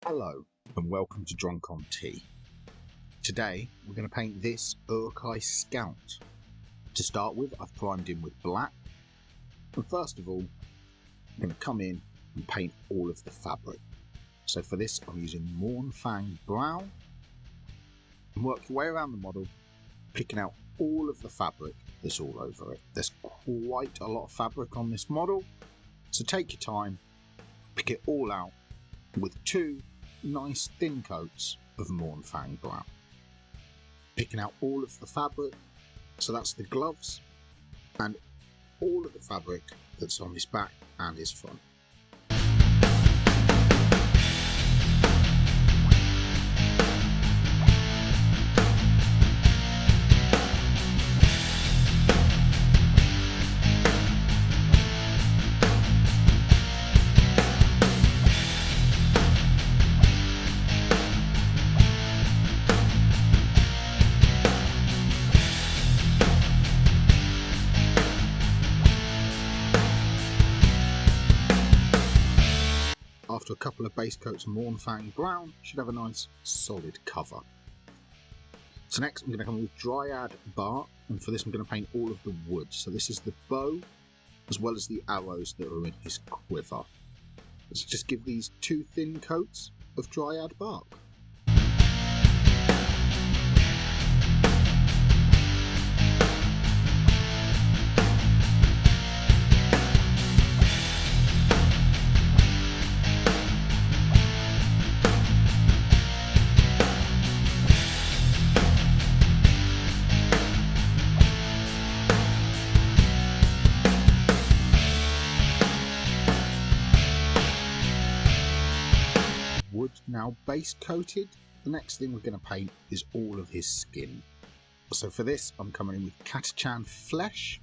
Hello and welcome to Drunk on Tea. Today we're going to paint this Uruk-Hai Scout. To start with, I've primed him with black, and first of all I'm going to come in and paint all of the fabric. So for this I'm using Mornfang brown, and work your way around the model, picking out all of the fabric that's all over it. There's quite a lot of fabric on this model, so take your time, pick it all out with two nice thin coats of Mornfang brown. Picking out all of the fabric, so that's the gloves and all of the fabric that's on his back and his front. After a couple of base coats of Mornfang brown, should have a nice solid cover. So next I'm going to come with Gearhead bark, and for this I'm going to paint all of the wood. So this is the bow as well as the arrows that are in his quiver. Let's just give these two thin coats of Gearhead bark. Wood now base coated, the next thing we're going to paint is all of his skin. So for this I'm coming in with Catachan flesh.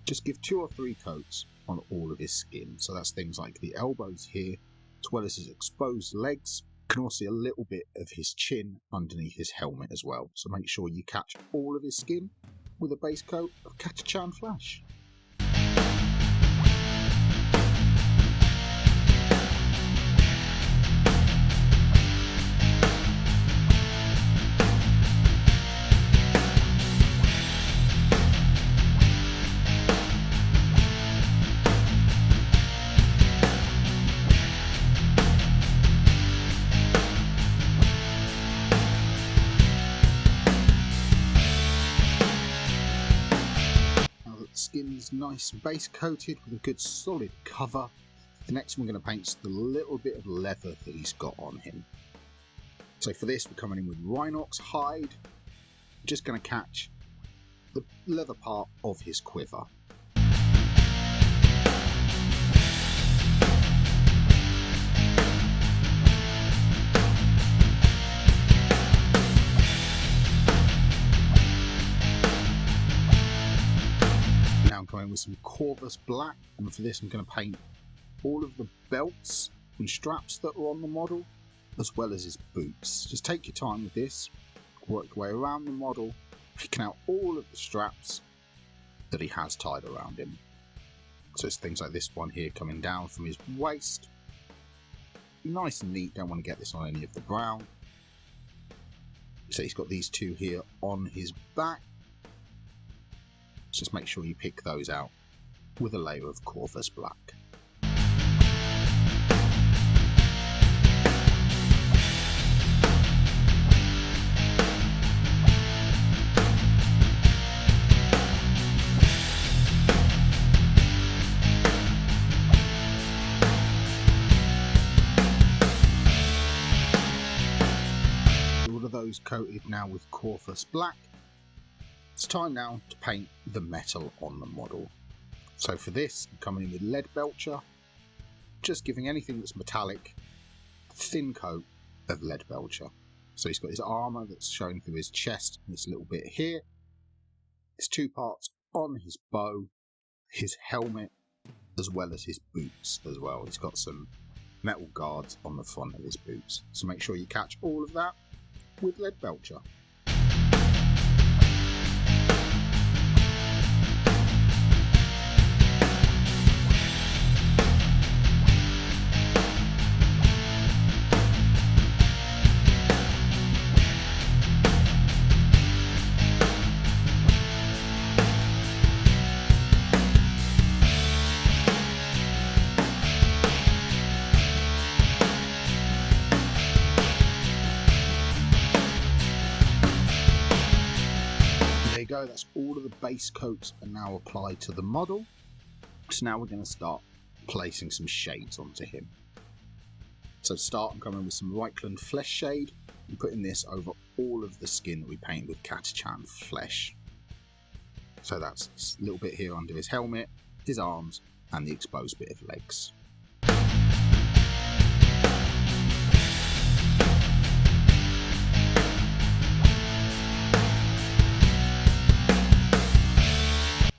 Just give 2 or 3 coats on all of his skin. So that's things like the elbows here, as well as his exposed legs. You can also see a little bit of his chin underneath his helmet as well. So make sure you catch all of his skin with a base coat of Catachan flesh. Skin's nice base coated with a good solid cover. The next one we're going to paint is the little bit of leather that he's got on him. So for this we're coming in with Rhinox hide. We're just going to catch the leather part of his quiver. Going with some Corvus black, and for this I'm going to paint all of the belts and straps that are on the model as well as his boots. Just take your time with this, work your way around the model, picking out all of the straps that he has tied around him. So it's things like this one here coming down from his waist, nice and neat, don't want to get this on any of the brown. So he's got these 2 here on his back. Just make sure you pick those out with a layer of Corvus black. All of those coated now with Corvus black. It's time now to paint the metal on the model. So for this, I'm coming in with lead belcher, just giving anything that's metallic a thin coat of lead belcher. So he's got his armour that's showing through his chest, and this little bit here. His 2 parts on his bow, his helmet, as well as his boots as well. He's got some metal guards on the front of his boots. So make sure you catch all of that with lead belcher. go, that's all of the base coats are now applied to the model. So now we're going to start placing some shades onto him. So to start, I'm coming with some Reichland flesh shade and putting this over all of the skin that we paint with Catachan flesh. So that's this little bit here under his helmet, his arms, and the exposed bit of legs.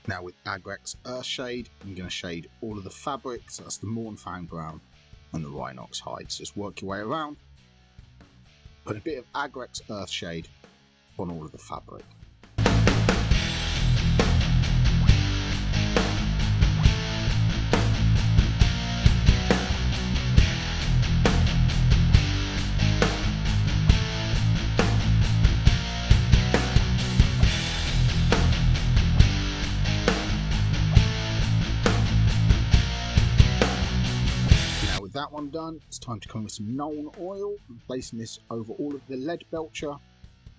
Now with Agrex Earthshade, I'm going to shade all of the fabrics, so that's the Mournfang Brown and the Rhinox hides. Just work your way around, put a bit of Agrex Earthshade on all of the fabric. That one done, it's time to come with some Nuln oil and placing this over all of the lead belcher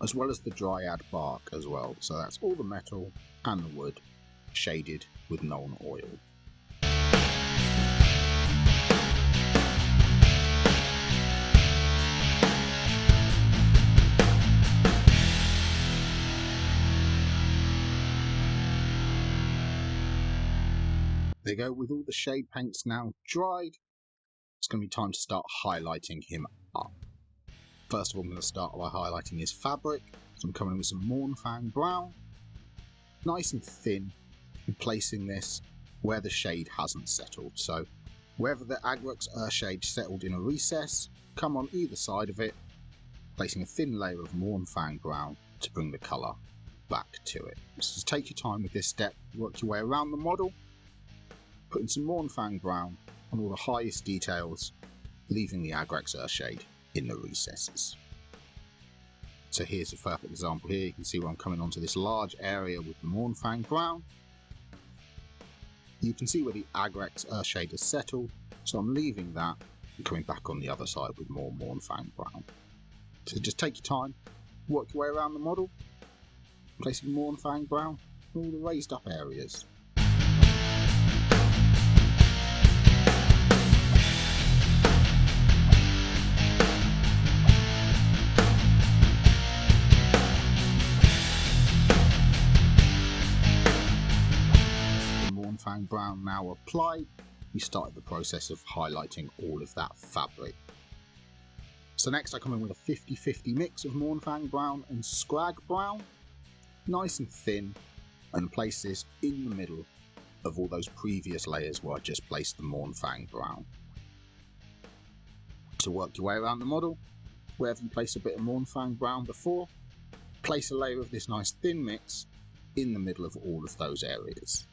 as well as the dryad bark as well. So that's all the metal and the wood shaded with Nuln oil. There you go, with all the shade paints now dried, it's going to be time to start highlighting him up. First of all, I'm going to start by highlighting his fabric. So I'm coming in with some Mournfang Brown, nice and thin, and placing this where the shade hasn't settled. So wherever the Agrex Earthshade settled in a recess, come on either side of it, placing a thin layer of Mournfang Brown to bring the colour back to it. So just take your time with this step, work your way around the model, putting some Mournfang Brown on all the highest details, leaving the Agrex Earthshade in the recesses. So here's a perfect example here. You can see where I'm coming onto this large area with the Mournfang Brown. You can see where the Agrex Earthshade has settled, so I'm leaving that and coming back on the other side with more Mournfang Brown. So just take your time, work your way around the model, placing Mournfang Brown in all the raised up areas. Brown now applied, we started the process of highlighting all of that fabric. So next I come in with a 50-50 mix of Mournfang Brown and Scrag Brown, nice and thin, and place this in the middle of all those previous layers where I just placed the Mournfang Brown. To work your way around the model, wherever you place a bit of Mournfang Brown before, place a layer of this nice thin mix in the middle of all of those areas.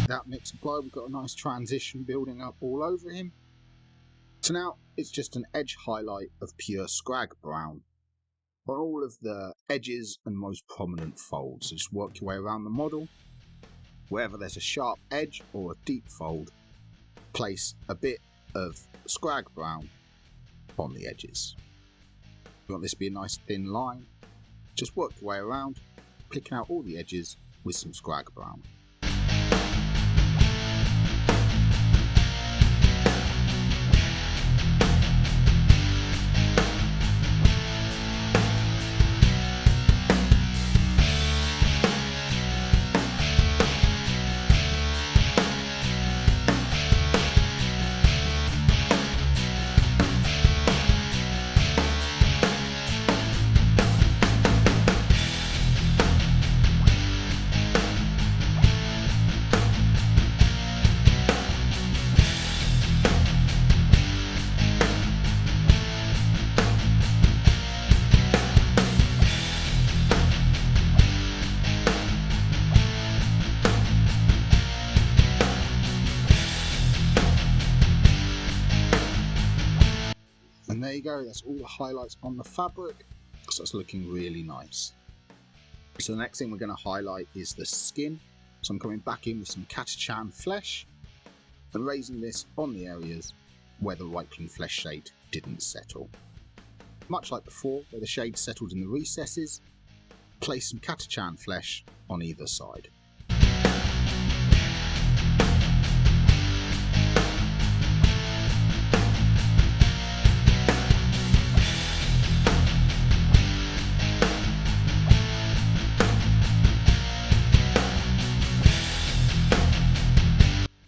That mix applied, we've got a nice transition building up all over him. So now it's just an edge highlight of pure Scrag Brown on all of the edges and most prominent folds. So just work your way around the model. Wherever there's a sharp edge or a deep fold, place a bit of Scrag Brown on the edges. You want this to be a nice thin line. Just work your way around, picking out all the edges with some Scrag Brown. you go, that's all the highlights on the fabric, so it's looking really nice. So the next thing we're going to highlight is the skin. So I'm coming back in with some Catachan flesh and raising this on the areas where the ripening flesh shade didn't settle. Much like before, where the shade settled in the recesses, place some Catachan flesh on either side.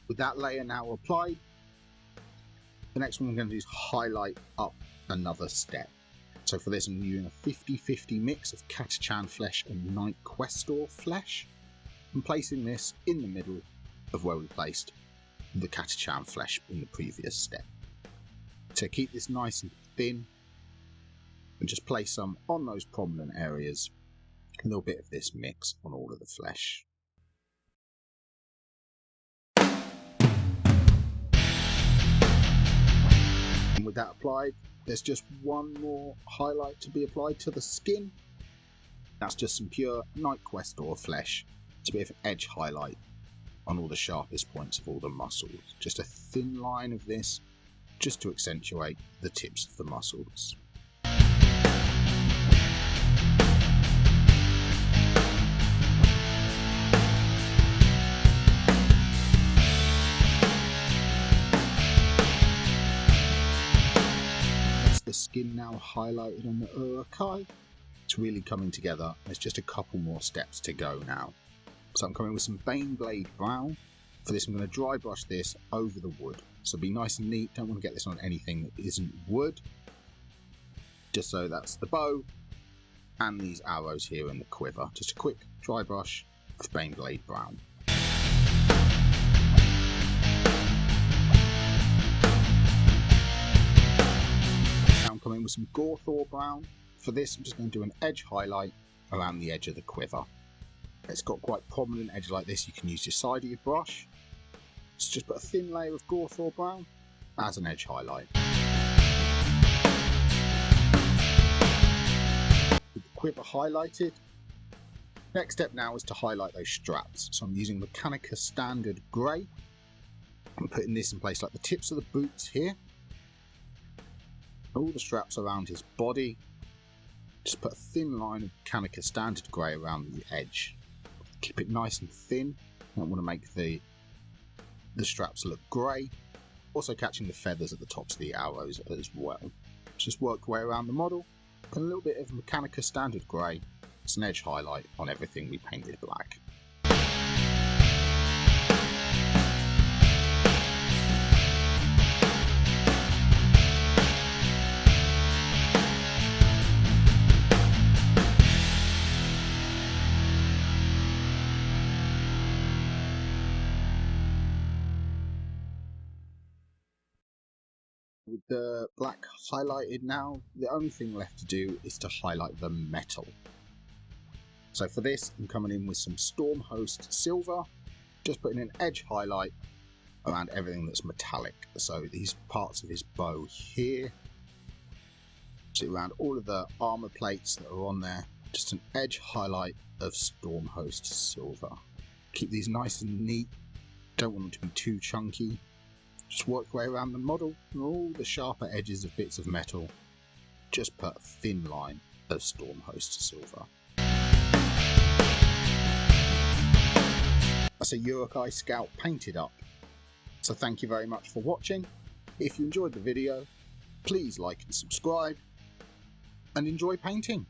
With that layer now applied, the next one we're going to do is highlight up another step. So for this I'm using a 50-50 mix of Catachan flesh and Night Questor flesh, and placing this in the middle of where we placed the Catachan flesh in the previous step. To keep this nice and thin, and just place some on those prominent areas, a little bit of this mix on all of the flesh. And with that applied, there's just one more highlight to be applied to the skin. That's just some pure Night Questor flesh. It's a bit of an edge highlight on all the sharpest points of all the muscles. Just a thin line of this, just to accentuate the tips of the muscles. The skin now highlighted on the Uruk-Hai. It's really coming together. There's just a couple more steps to go now. So I'm coming with some Baneblade brown. For this I'm going to dry brush this over the wood. So be nice and neat, don't want to get this on anything that isn't wood. Just so that's the bow and these arrows here in the quiver. Just a quick dry brush of Baneblade brown. Coming with some Gearhead brown. For this I'm just going to do an edge highlight around the edge of the quiver. It's got quite prominent edge like this, you can use your side of your brush. So just put a thin layer of Gearhead brown as an edge highlight. With the quiver highlighted, next step now is to highlight those straps. So I'm using Mechanica Standard Grey. I'm putting this in place like the tips of the boots here. All the straps around his body, just put a thin line of Mechanica Standard Grey around the edge. Keep it nice and thin. I don't want to make the straps look grey. Also catching the feathers at the tops of the arrows as well. Just work your way around the model. Put a little bit of Mechanica Standard Grey. It's an edge highlight on everything we painted black. With the black highlighted now, the only thing left to do is to highlight the metal. So for this I'm coming in with some Stormhost silver, just putting an edge highlight around everything that's metallic. So these parts of his bow here, so around all of the armor plates that are on there, just an edge highlight of Stormhost silver. Keep these nice and neat, don't want them to be too chunky. Just work your way around the model and all the sharper edges of bits of metal. Just put a thin line of Stormhost silver. That's a Uruk-Hai Scout painted up. So thank you very much for watching. If you enjoyed the video, please like and subscribe and enjoy painting.